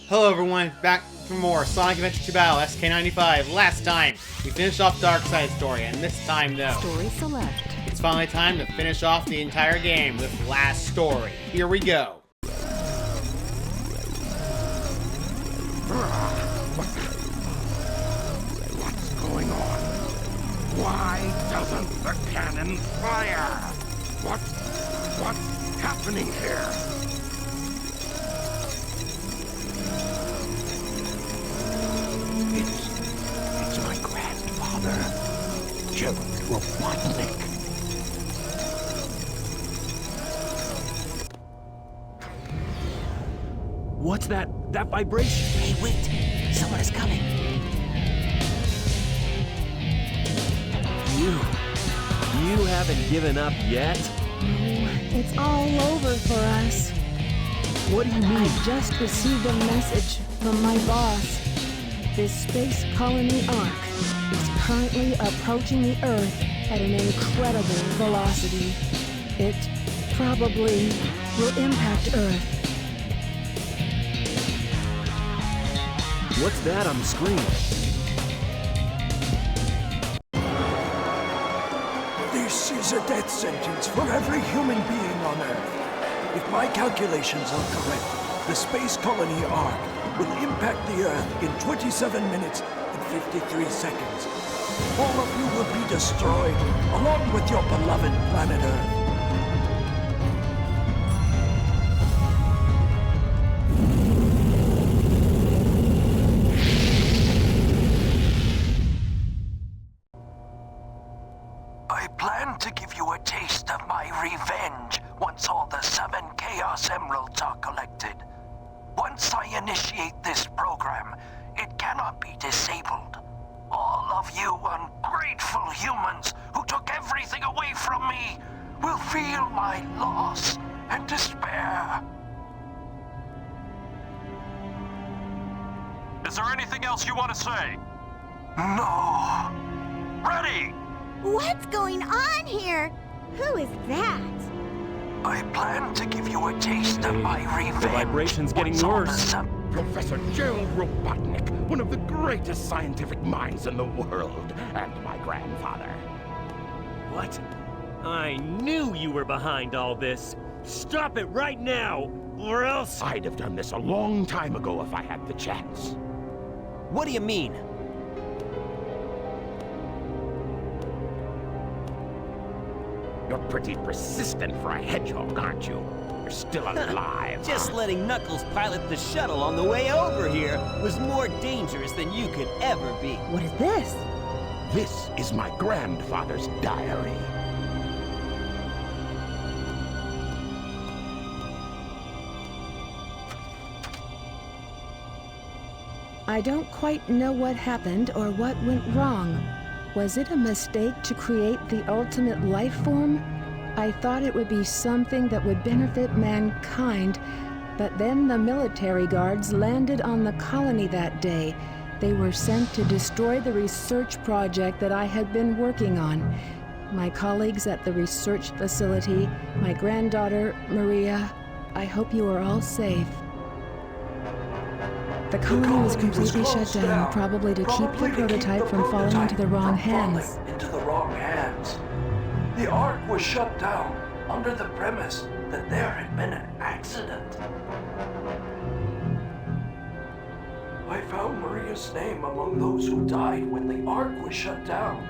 Hello everyone, back for more Sonic Adventure 2 Battle SK95. Last time, we finished off Darkseid's story, and this time though, Story select. it's finally time to finish off the entire game with Last Story. Here we go. What's going on? Why doesn't the cannon fire? What's happening here? It's my grandfather, Gerald Robotnik. What's that vibration? Hey, wait! Someone is coming. You haven't given up yet? It's all over for us. What do you mean? I just received a message from my boss. This space colony Ark is currently approaching the Earth at an incredible velocity. It probably will impact Earth. What's that on the screen? This is a death sentence for every human being on Earth. If my calculations are correct, the space colony Ark will impact the Earth in 27 minutes and 53 seconds. All of you will be destroyed, along with your beloved planet Earth. I plan to give you a taste of my revenge once all the 7 Chaos Emeralds are collected. Once I initiate this program, it cannot be disabled. All of you ungrateful humans who took everything away from me will feel my loss and despair. Is there anything else you want to say? No. Ready! What's going on here? Who is that? I plan to give you a taste of my revenge. The vibration's getting once all the worse. Professor Gerald Robotnik, one of the greatest scientific minds in the world, and my grandfather. What? I knew you were behind all this. Stop it right now, or else... I'd have done this a long time ago if I had the chance. What do you mean? You're pretty persistent for a hedgehog, aren't you? You're still alive. Just letting Knuckles pilot the shuttle on the way over here was more dangerous than you could ever be. What is this? This is my grandfather's diary. I don't quite know what happened or what went wrong. Was it a mistake to create the ultimate life form? I thought it would be something that would benefit mankind, but then the military guards landed on the colony that day. They were sent to destroy the research project that I had been working on. My colleagues at the research facility, my granddaughter, Maria, I hope you are all safe. The colony was completely shut down, probably to keep the prototype from falling into the wrong hands. The Ark was shut down under the premise that there had been an accident. I found Maria's name among those who died when the Ark was shut down.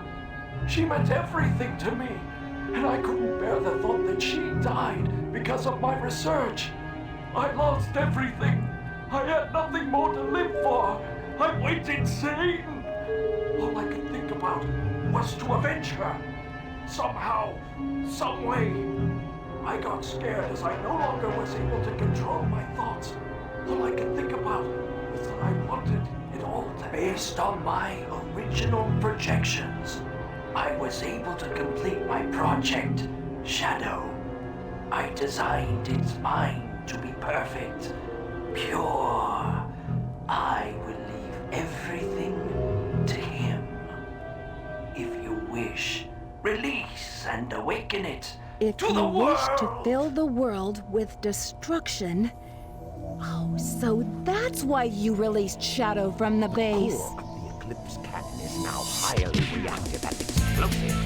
She meant everything to me, and I couldn't bear the thought that she died because of my research. I lost everything. I had nothing more to live for. I went insane. All I could think about was to avenge her. Somehow, some way. I got scared as I no longer was able to control my thoughts. All I could think about was that I wanted it all to be. Based on my original projections, I was able to complete my project, Shadow. I designed its mind to be perfect, pure. I will leave everything to him. If you wish, release and awaken it If to you the wish world. to fill the world with destruction, Oh, so that's why you released Shadow from the base. Core of the Eclipse cannon is now highly reactive and explosive.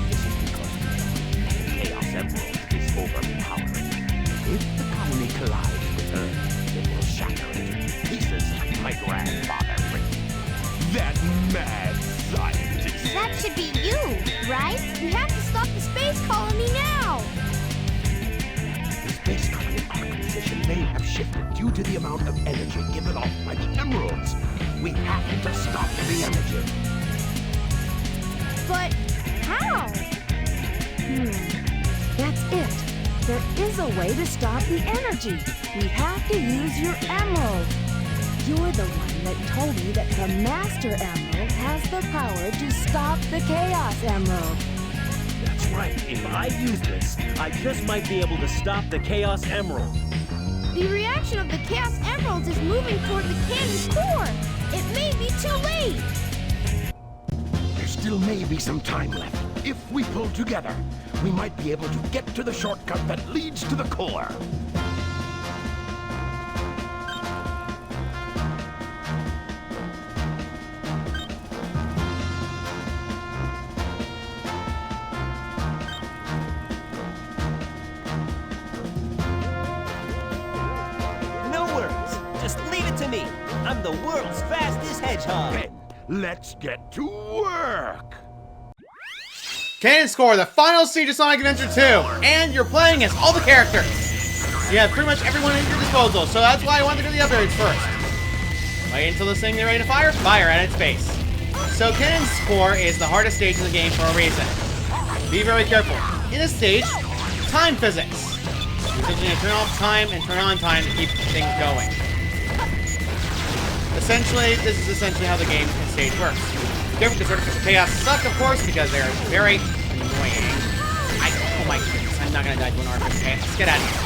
This is because the Chaos Emerald is overpowering. If the colony collides with Earth, it will shatter into pieces like my grandfather Rick. That mad scientist. That should be you, right? We have to stop the space colony now! The space colony arc position may have shifted due to the amount of energy given off by the emeralds. We have to stop the energy. But how? That's it. There is a way to stop the energy. We have to use your emerald. You're the one that told me that the Master Emerald has the power to stop the Chaos Emerald. That's right. If I use this, I just might be able to stop the Chaos Emerald. The reaction of the Chaos Emeralds is moving toward the cannon's core. It may be too late. There still may be some time left. If we pull together, we might be able to get to the shortcut that leads to the core. No worries. Just leave it to me. I'm the world's fastest hedgehog. Then, let's get to work. Canon Score, the final stage of Sonic Adventure 2, and you're playing as all the characters. You have pretty much everyone at your disposal, so that's why I wanted to do the upgrades first. Wait until this thing is ready to fire, fire at its base. So Canon Score is the hardest stage in the game for a reason. Be very careful. In this stage, time physics. You're essentially going to turn off time and turn on time to keep things going. Essentially, this is essentially how the game and stage works. Careful because Vertical Chaos suck, of course, because they're very annoying. Oh my goodness, I'm not gonna die to an archer. Okay, let's get out of here.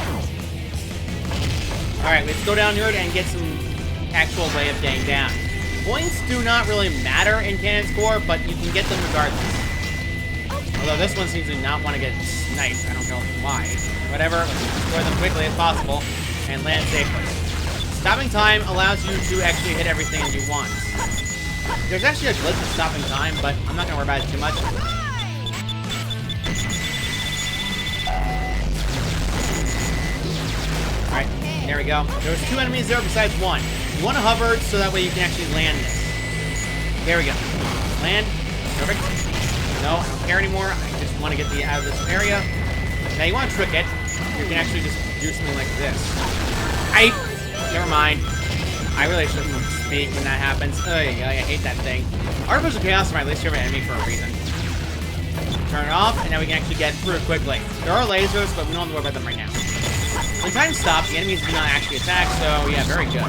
Alright, let's go down here and get some actual way of getting down. Points do not really matter in Canon Score, but you can get them regardless. Although this one seems to not want to get sniped. I don't know why. Whatever, let's score them quickly as possible and land safely. Stopping time allows you to actually hit everything you want. There's actually a glitch in stopping time, but I'm not gonna worry about it too much. Alright, there we go. There's 2 enemies there besides 1. You want to hover so that way you can actually land this. There we go. Land. Perfect. No, I don't care anymore. I just want to get out of this area. Now you want to trick it. You can actually just do something like this. Never mind. I really shouldn't speak when that happens. Ugh, I hate that thing. Artificial Chaos is my least favorite enemy for a reason. Turn it off, and now we can actually get through quickly. There are lasers, but we don't have to worry about them right now. When time stops, the enemies do not actually attack, so yeah, very good.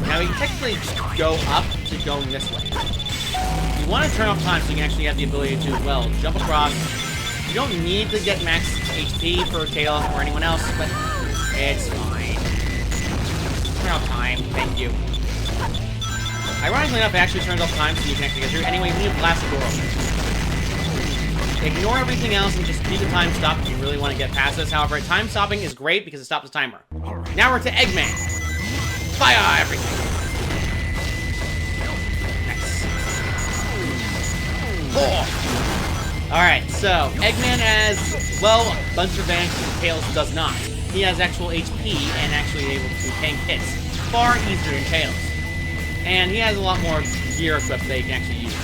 Now we can technically go up to going this way. You want to turn off time so you can actually have the ability to, well, jump across. You don't need to get max HP for Tails or anyone else, but it's fine. Turn off time, thank you. Ironically enough, it actually turns off time so you can actually get through. Anyway, we need to blast the door open. Ignore everything else and just keep the time stop if you really want to get past this. However, time stopping is great because it stops the timer. Now we're to Eggman. Fire everything. Nice. Oh. Alright, so Eggman has, well, a bunch of advantages that Tails does not. He has actual HP and actually able to tank hits far easier than Tails. And he has a lot more gear equipped that he can actually use.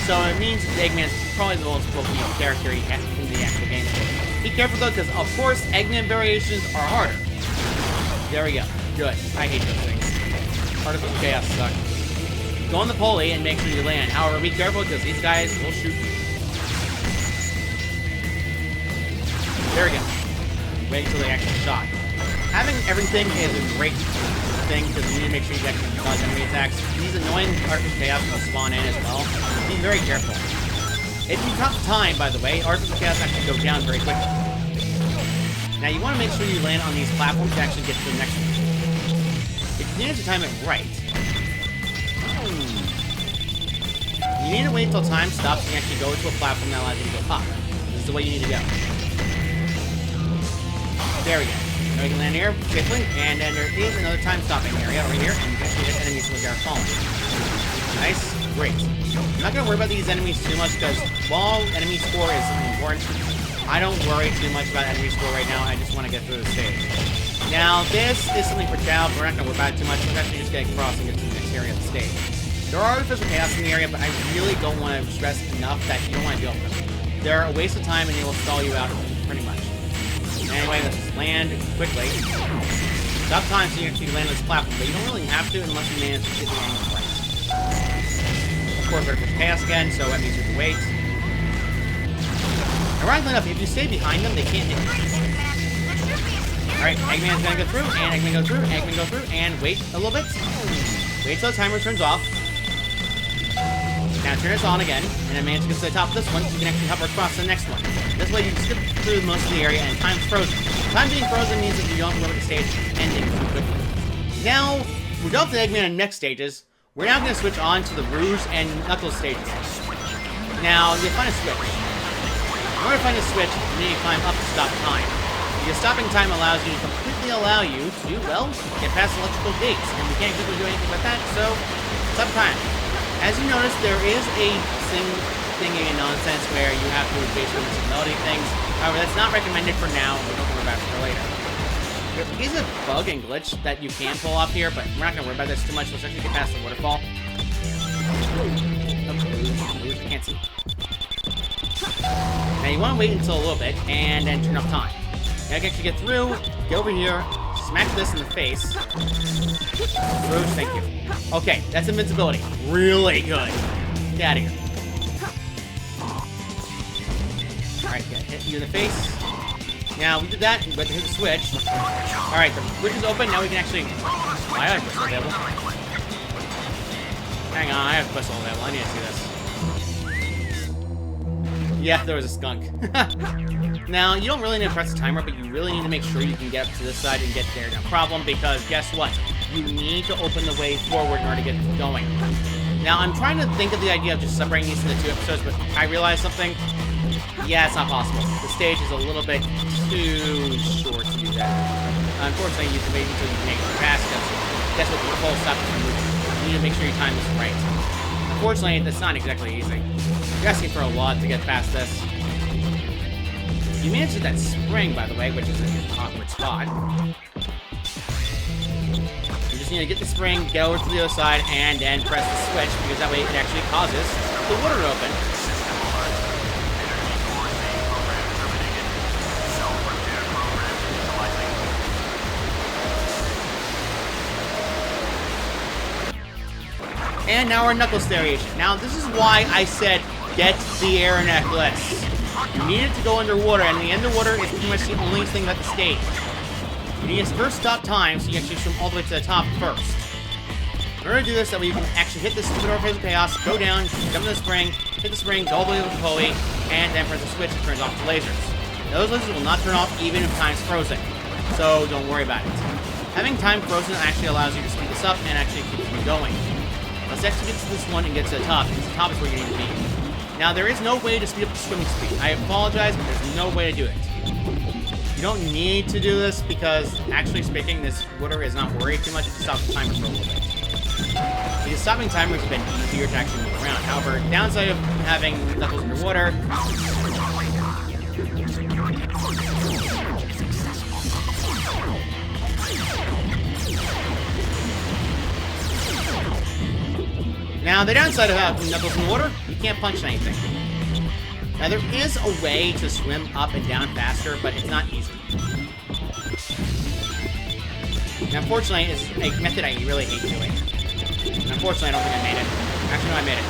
So it means Eggman's probably the most broken character he has in the actual game. Be careful though, because of course Eggman variations are harder. There we go. Good. I hate those things. Artificial Chaos suck. Go on the pulley and make sure you land. However, be careful because these guys will shoot you. There we go. Wait until they actually shot. Having everything is a great thing because you need to make sure you actually dodge enemy attacks. These annoying Artificial Chaos will spawn in as well. Be very careful. If you top time, by the way, Artificial Chaos actually go down very quickly. Now you want to make sure you land on these platforms to actually get to the next one. If you manage to time it right, you need to wait until time stops and actually go to a platform that allows you to go up. This is the way you need to go. There we go. Now we can land here safely, and then there is another time-stopping area over here, and you can actually hit enemies when they're falling. Nice. Great. I'm not going to worry about these enemies too much, because while enemy score is important, I don't worry too much about enemy score right now. I just want to get through the stage. Now, this is something for Chow, but we're not going to worry about it too much. We're actually just getting across and get to the next area of the stage. There are artificial chaos in the area, but I really don't want to stress enough that you don't want to deal with them. They're a waste of time, and they will stall you out pretty much. Anyway, let's just land quickly. Stop time so you can land on this platform, but you don't really have to unless you manage to get the angle right. Of course, artificial chaos again, so that means you have to wait. Ironically enough, if you stay behind them, they can't hit you. Alright, Eggman's gonna go through, and Eggman go through, Eggman go through, and wait a little bit. Wait till the timer turns off. Now turn this on again, and then manage to get to the top of this one, so you can actually hover across to the next one. This way you can skip through most of the area, and time's frozen. Time being frozen means that you don't remember the stage ending too quickly. Now, we're done with the Eggman and next stages. We're now going to switch on to the Rouge and Knuckles stages. Now, you'll find a switch. In order to find a switch, you need to climb up to stop time. Because stopping time allows you to completely allow you to, well, get past electrical gates. And we can't really do anything about that, so stop time. As you notice, there is a thingy and nonsense where you have to basically miss melody things. However, that's not recommended for now, and we don't worry about it for later. There is a bug and glitch that you can pull off here, but we're not going to worry about this too much. Let's actually get past the waterfall. I can't see. Now you want to wait until a little bit, and then turn off time. Now you can actually get through, go over here, smack this in the face. Rouge, thank you. Okay, that's invincibility. Really good. Get out of here. Alright, hit you in the face. Now, we did that, we have to hit the switch. Alright, the switch is open, now we can actually... I have a crystal available. Hang on, I have a crystal available, I need to see this. Yeah, there was a skunk. Now, you don't really need to press the timer, but you really need to make sure you can get up to this side and get there. No problem, because guess what? You need to open the way forward in order to get going. Now, I'm trying to think of the idea of just separating these into 2 episodes, but I realized something. Yeah, it's not possible. The stage is a little bit too short to do that. Unfortunately, you can wait until you make it past, because that's what the full stop is moving. You need to make sure your time is right. Unfortunately, that's not exactly easy. You're asking for a lot to get past this. You managed to hit that spring, by the way, which is an awkward spot. You just need to get the spring, get over to the other side, and then press the switch, because that way it actually causes the water to open. And now our Knuckles variation. Now, this is why I said get the air necklace. You need it to go underwater, and the underwater is pretty much the only thing about the stage. You need to first stop time, so you can actually swim all the way to the top first. In order to do this, that way you can actually hit this stupid Orpheus Chaos, go down, jump in the spring, hit the spring, go all the way to the pulley, and then press the switch and turns off the lasers. Now, those lasers will not turn off even if time's frozen, so don't worry about it. Having time frozen actually allows you to speed this up and actually keep you going. Let's actually get to this one and get to the top, because the top is where you need to be. Now, there is no way to speed up the swimming speed. I apologize, but there's no way to do it. You don't need to do this, because, actually speaking, this water is not worried too much if you stop the timer for a little bit. Because stopping timers has been easier to actually move around. However, downside of having Knuckles underwater... Now, the downside of having Knuckles in the water, you can't punch anything. Now, there is a way to swim up and down faster, but it's not easy. Now, unfortunately, it's a method I really hate doing. And unfortunately, I don't think I made it. Actually, no, I made it.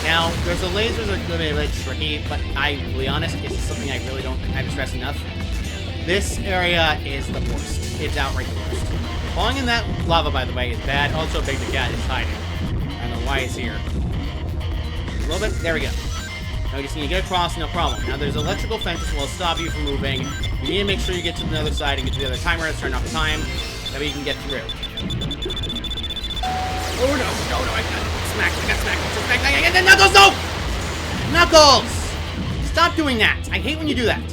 Now, there's the lasers that are going to be really tricky, but I'll be honest, this is something I really don't have to stress enough. This area is the worst. It's outright the worst. Falling in that lava, by the way, is bad. Also, Big the Cat is hiding. I don't know why it's here. A little bit. There we go. Now you just need to get across, no problem. Now there's electrical fences that will stop you from moving. You need to make sure you get to the other side and get to the other timer. Let's turn off the time. That way you can get through. Oh no, I got smacked. I got Knuckles, no! Knuckles! Stop doing that. I hate when you do that.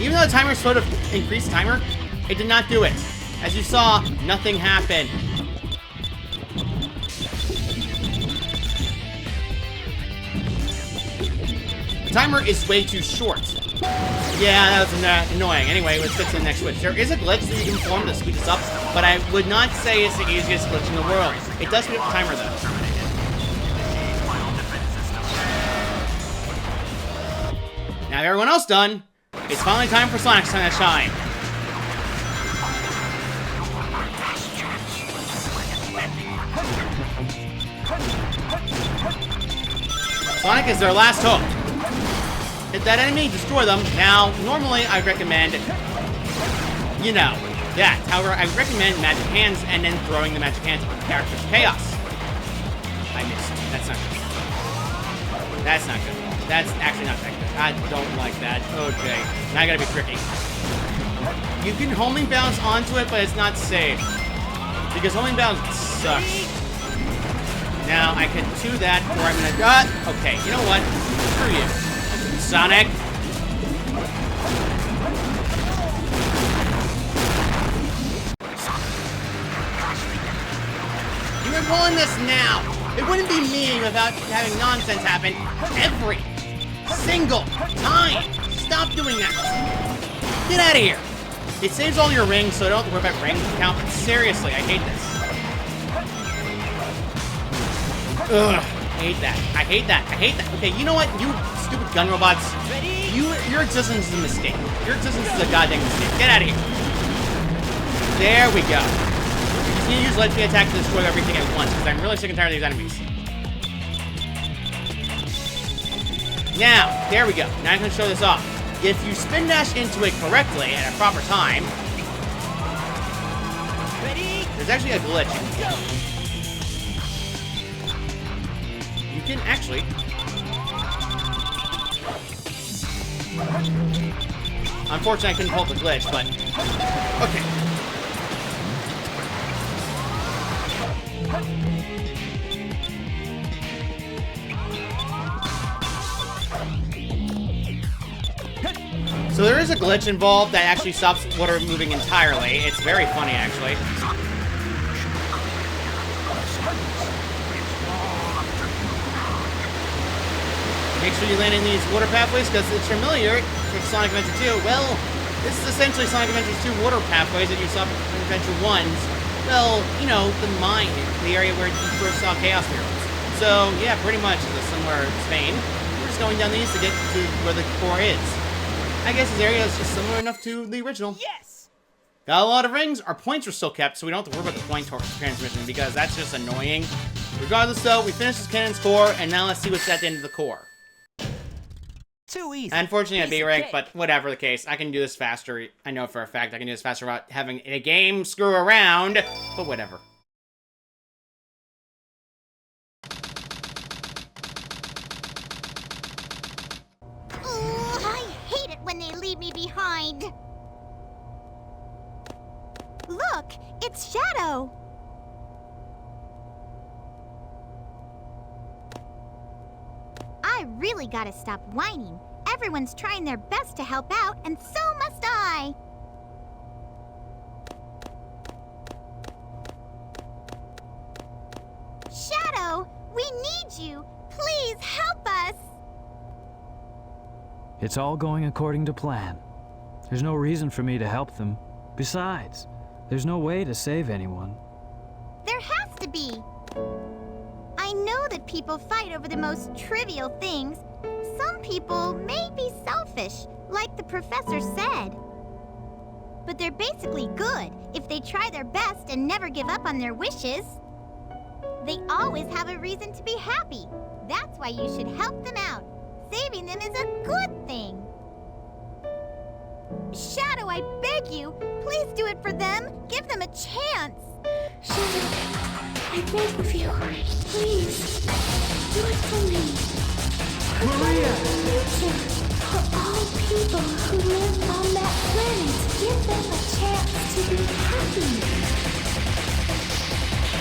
Even though the timer sort of increased timer, It did not do it. As you saw, nothing happened. The timer is way too short. Yeah, that was annoying. Anyway, let's get to the next switch. There is a glitch that you can perform to speed this up, but I would not say it's the easiest glitch in the world. It does speed up the timer, though. Now everyone else done, it's finally time for Sonic's time to shine. Sonic is their last hope. Hit that enemy, destroy them. Now, normally I'd recommend, you know, that. However, I recommend magic hands and then throwing the magic hands on the character's chaos. I missed. That's not good. That's not good. That's actually not that good. I don't like that. Okay. Now I gotta be tricky. You can homing bounce onto it, but it's not safe. Because homing bounce sucks. Now I can do that, or I'm gonna okay, you know what? Screw you. Sonic. You were pulling this now. It wouldn't be me without having nonsense happen every single time. Stop doing that. Get out of here. It saves all your rings, so don't have to worry about ring count. Seriously, I hate this. Ugh, I hate that. I hate that. I hate that. Okay, you know what? You stupid gun robots. Your existence is a mistake. Your existence is a goddamn mistake. Get out of here. There we go. You just need to use Lead attack to destroy everything at once, because I'm really sick and tired of these enemies. Now, there we go. Now I can show this off. If you spin dash into it correctly at a proper time, there's actually a glitch. You can actually unfortunately I couldn't pull up the glitch, but okay. So there is a glitch involved that actually stops water moving entirely. It's very funny, actually. Make sure you land in these water pathways, because it's familiar with Sonic Adventure 2. Well, this is essentially Sonic Adventure 2 water pathways that you saw in Adventure 1's. Well, you know, the mine, the area where you first saw Chaos Heroes. So, yeah, pretty much it's a similar Spain. We're just going down these to get to where the core is. I guess this area is just similar enough to the original. Yes! Got a lot of rings. Our points are still kept, so we don't have to worry about the point transmission, because that's just annoying. Regardless, though, we finished this cannon's core, and now let's see what's at the end of the core. Too easy. Unfortunately, I'd be ranked, but whatever the case, I can do this faster. I know for a fact I can do this faster without having a game screw around, but whatever. Ooh, I hate it when they leave me behind. Look, it's Shadow. I really gotta stop whining. Everyone's trying their best to help out, and so must I. Shadow, we need you. Please help us. It's all going according to plan. There's no reason for me to help them. Besides, there's no way to save anyone. There has to be. I know that people fight over the most trivial things. Some people may be selfish, like the professor said. But they're basically good if they try their best and never give up on their wishes. They always have a reason to be happy. That's why you should help them out. Saving them is a good thing. Shadow, I beg you, please do it for them. Give them a chance. Shadow, I beg of you, please, do it for me. Maria! Future for all people who live on that planet. Give them a chance to be happy.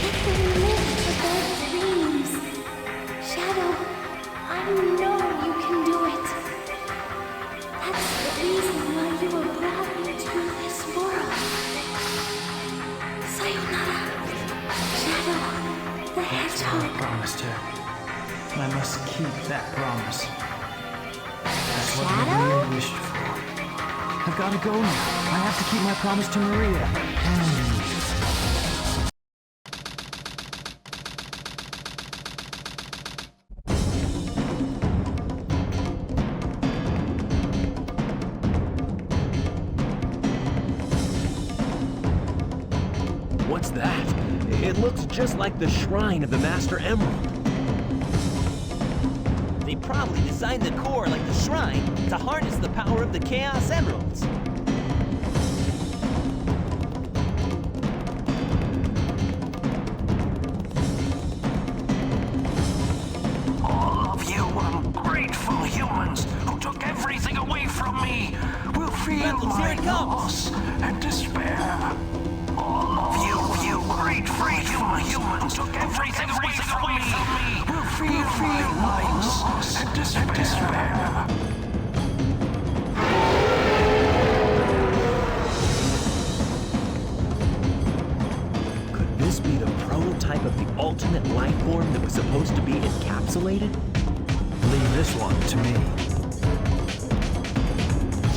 Let them live for their dreams. Shadow, I know you can do it. That's the reason why you were brought into this world. That's what I promised her. And I must keep that promise. That's what Maria wished for. I've got to go now. I have to keep my promise to Maria. What's that? It looks just like the shrine of the Master Emerald. They probably designed the core like the shrine to harness the power of the Chaos Emeralds. All of you ungrateful humans who took everything away from me will feel my loss and despair. All of you ungrateful humans who took everything away from me will feel my loss and despair. Could this be the prototype of the ultimate life form that was supposed to be encapsulated? Leave this one to me.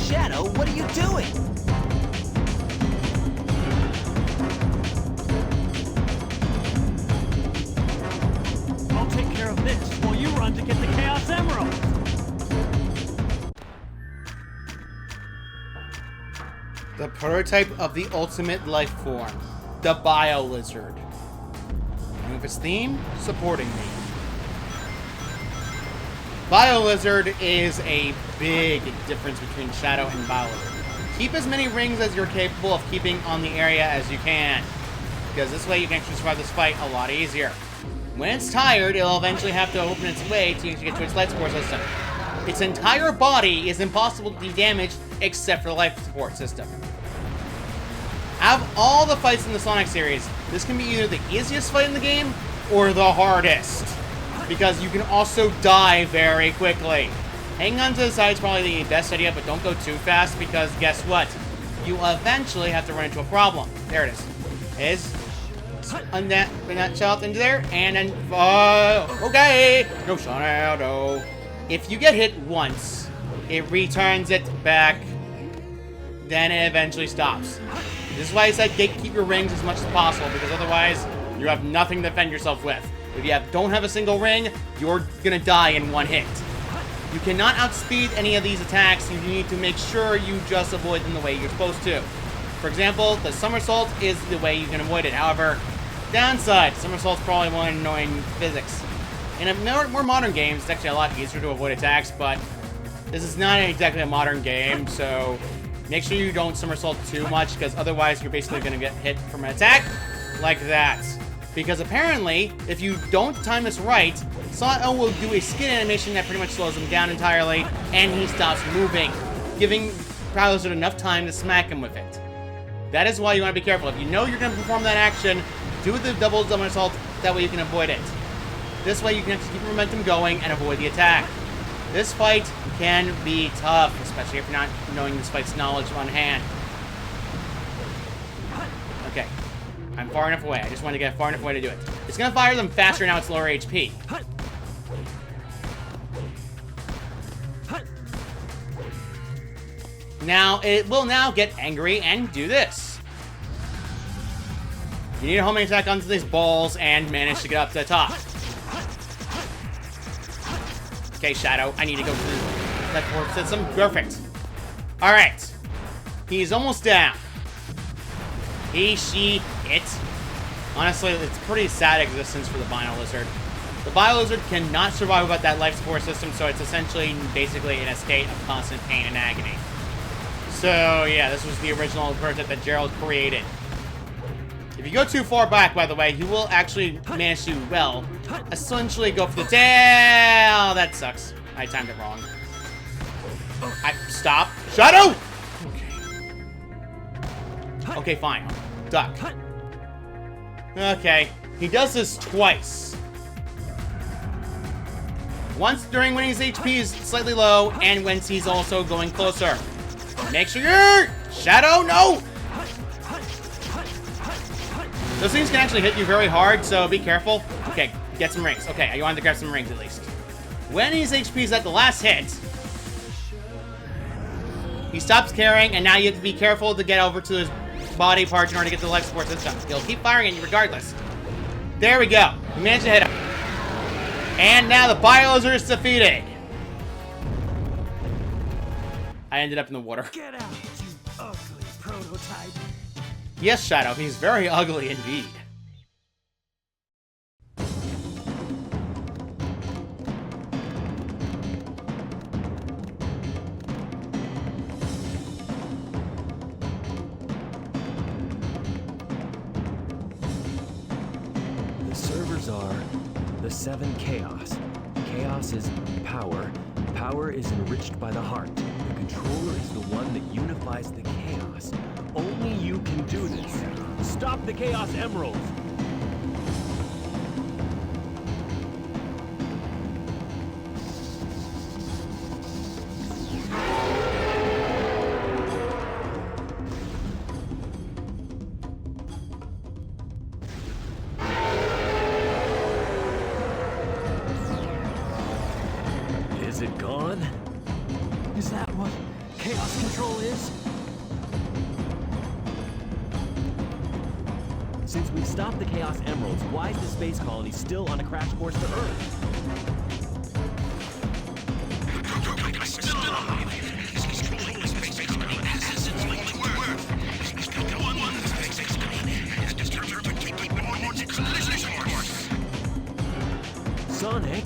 Shadow, what are you doing? I'll take care of this while you run to get the Chaos Emerald. The prototype of the ultimate life form, the Biolizard. And with its theme, supporting me. Biolizard is a big difference between Shadow and Biolizard. Keep as many rings as you're capable of keeping on the area as you can, because this way you can actually survive this fight a lot easier. When it's tired, it'll eventually have to open its way to get to its life support system. Its entire body is impossible to be damaged except for the life support system. Out of all the fights in the Sonic series, this can be either the easiest fight in the game or the hardest, because you can also die very quickly. Hanging on to the side is probably the best idea, but don't go too fast, because guess what? You eventually have to run into a problem. There it is. On that, bring that shot into there, and then, okay, no Shadow. If you get hit once, it returns it back, then it eventually stops. This is why I said keep your rings as much as possible, because otherwise, you have nothing to defend yourself with. If you don't have a single ring, you're gonna die in one hit. You cannot outspeed any of these attacks, and you need to make sure you just avoid them the way you're supposed to. For example, the somersault is the way you can avoid it. However, downside, somersault's probably more annoying physics. In more modern games, it's actually a lot easier to avoid attacks, but this is not exactly a modern game, so make sure you don't somersault too much, because otherwise you're basically going to get hit from an attack like that. Because apparently, if you don't time this right, Sonic will do a skin animation that pretty much slows him down entirely, and he stops moving, giving Biolizard enough time to smack him with it. That is why you want to be careful. If you know you're going to perform that action, do the double somersault, that way you can avoid it. This way you can actually keep your momentum going and avoid the attack. This fight can be tough, especially if you're not knowing this fight's knowledge on hand. Okay. I'm far enough away. I just want to get far enough away to do it. It's going to fire them faster now it's lower HP. Now, it will now get angry and do this. You need a homing attack onto these balls and manage to get up to the top. Okay, Shadow, I need to go through that warp system. Perfect. Alright. He's almost down. He, she, it. Honestly, it's a pretty sad existence for the Biolizard. The Biolizard cannot survive without that life support system, so it's essentially basically in a state of constant pain and agony. So, yeah, this was the original prototype that Gerald created. If you go too far back, by the way, you will actually manage to, well, essentially go for the tail. That sucks. I timed it wrong. Stop. Shadow! Okay. Okay, fine. Duck. Okay. He does this twice. Once during when his HP is slightly low, and when he's also going closer. Make sure you're... Shadow, no! Those things can actually hit you very hard, so be careful. Okay, Get some rings. Okay, I wanted to grab some rings at least. When his HP is at the last hit, he stops carrying, and now you have to be careful to get over to his body parts in order to get the life support this time. He'll keep firing at you regardless. There we go. We managed to hit him. And now the Biolizard is defeated. I ended up in the water. Get out, you ugly prototype. Yes, Shadow, he's very ugly indeed. The servers are the 7 Chaos. Chaos is power. Power is enriched by the heart. The controller is the one that unifies the chaos. Only you can do this. Stop the Chaos Emeralds! Is it gone? Is that what chaos control is? Since we've stopped the Chaos Emeralds, why is the space colony still on a crash course to Earth? Sonic?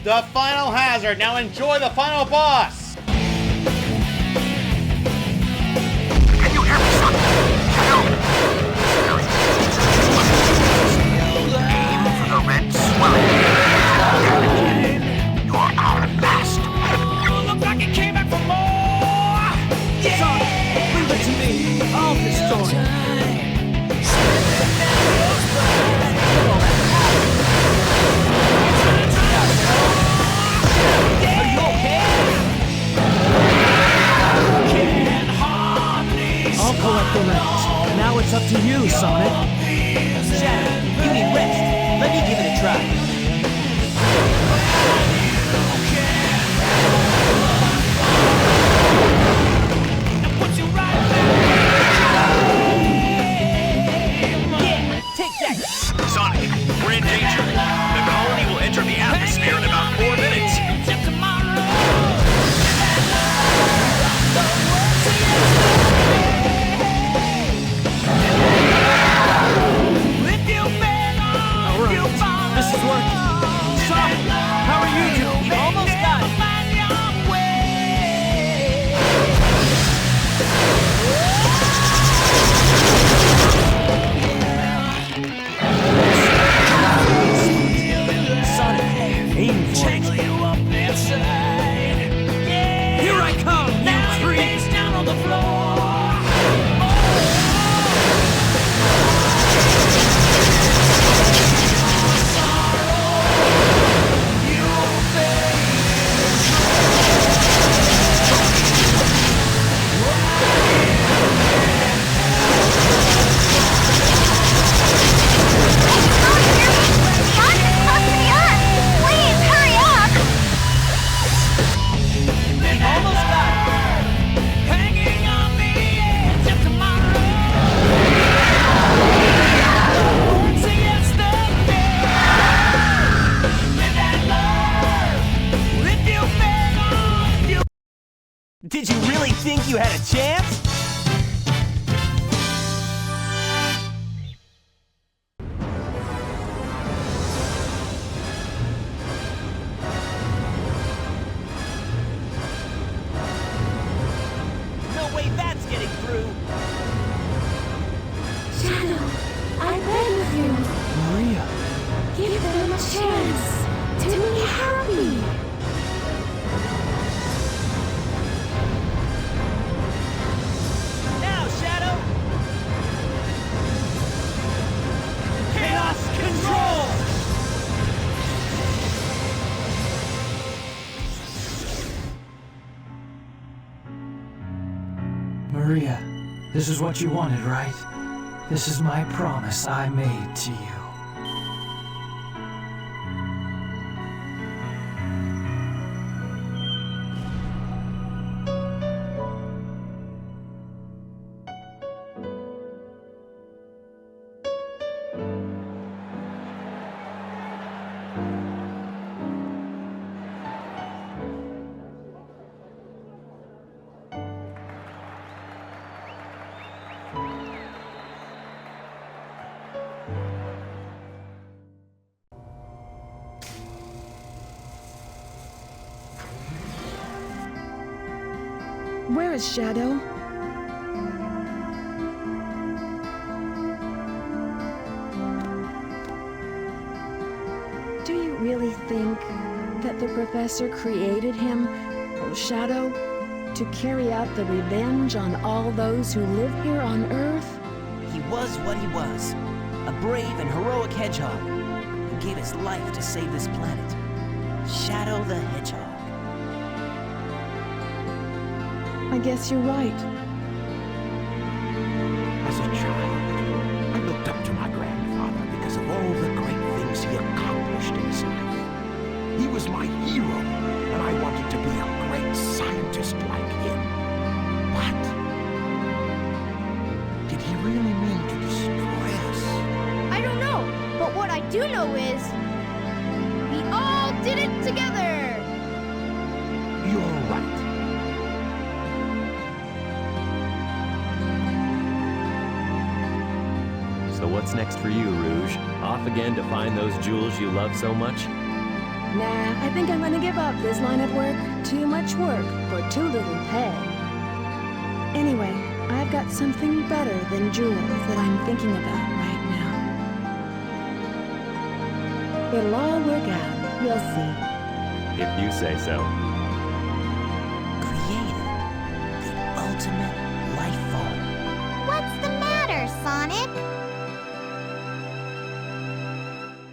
The final hazard. Now enjoy the final boss. Can you hear me, son? Aim for the red swelling. You're our last. Looks like it came back for more! Yeah! Sonic, leave it to me. I'll destroy it. I'll collect the rest. Now it's up to you, Sonic. Shadow, you need rest. Let me give it a try. Yeah, take that. Sonic, we're in danger. The colony will enter the atmosphere in about 4 minutes. This is working. Sonic, how are you doing? You almost got it. Sonic, aim for it. Here I come, you creep! Down on the floor! Did you really think you had a chance? No way that's getting through. Shadow, I beg of you. Maria. Give them a chance to be happy. Now, Shadow! Chaos Control! Maria, this is what you wanted, right? This is my promise I made to you. Where is Shadow? Do you really think that the professor created him, Shadow, to carry out the revenge on all those who live here on Earth? He was what he was. A brave and heroic hedgehog who gave his life to save this planet. Shadow the Hedgehog. I guess you're right. As a child, I looked up to my grandfather because of all the great things he accomplished in his life. He was my hero, and I wanted to be a great scientist like him. But did he really mean to destroy us? I don't know, but what I do know is we all did it together. You're right. So what's next for you, Rouge? Off again to find those jewels you love so much? Nah, I think I'm gonna give up this line of work. Too much work for too little pay. Anyway, I've got something better than jewels that I'm thinking about right now. It'll all work out. You'll see. If you say so. Created the ultimate life form. What's the matter, Sonic?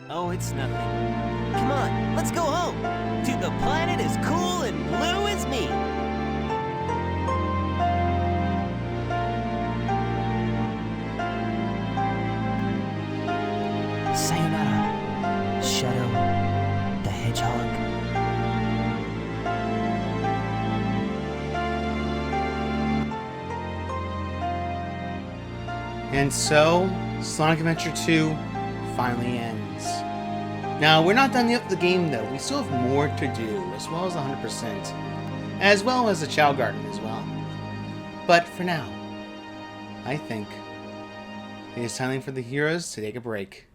Oh, it's nothing. Come on, let's go home. To the planet as cool and blue as me. Sayonara, Shadow the Hedgehog. And so, Sonic Adventure 2 finally ends. Now, we're not done yet with the game, though. We still have more to do, as well as 100%. As well as the Chow Garden as well. But for now, I think it is time for the heroes to take a break.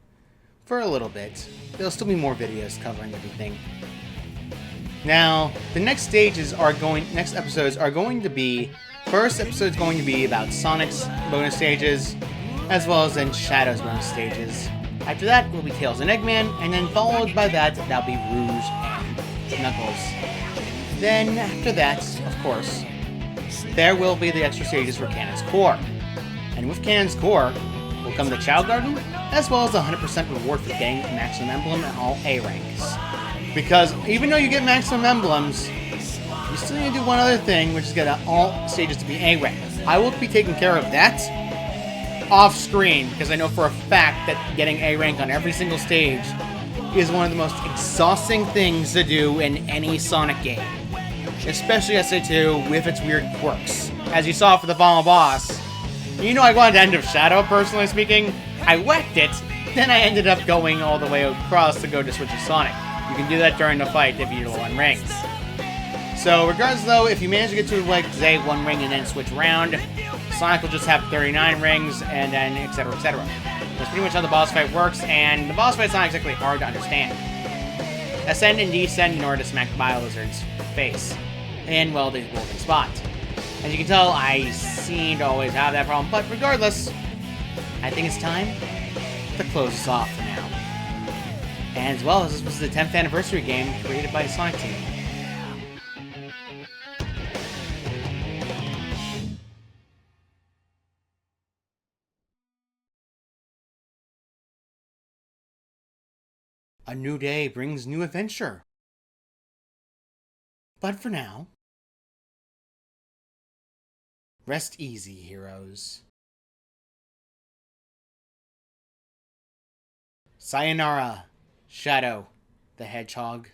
For a little bit. There'll still be more videos covering everything. Now, the next episodes are going to be... First episode is going to be about Sonic's bonus stages, as well as then Shadow's bonus stages. After that will be Tails and Eggman, and then followed by that, that'll be Rouge and Knuckles. Then, after that, of course, there will be the extra stages for Canon's Core. And with Canon's Core will come the Chow Garden, as well as the 100% reward for getting Maximum Emblem and all A ranks. Because even though you get Maximum Emblems, you still need to do one other thing, which is get all stages to be A rank. I will be taking care of that off screen, because I know for a fact that getting A rank on every single stage is one of the most exhausting things to do in any Sonic game. Especially SA2 with its weird quirks. As you saw for the final boss, you know I wanted to End of Shadow, personally speaking. I whacked it, then I ended up going all the way across to go to switch to Sonic. You can do that during the fight if you're low on ranks. So regardless though, if you manage to get to like say 1 ring and then switch around, Sonic will just have 39 rings and then etc etc. That's pretty much how the boss fight works, and the boss fight's not exactly hard to understand. Ascend and descend in order to smack Biolizard's face in, well, the golden spot. As you can tell, I seem to always have that problem, but regardless, I think it's time to close this off for now. And as well, this was the 10th anniversary game created by Sonic Team. A new day brings new adventure. But for now, rest easy, heroes. Sayonara, Shadow the Hedgehog.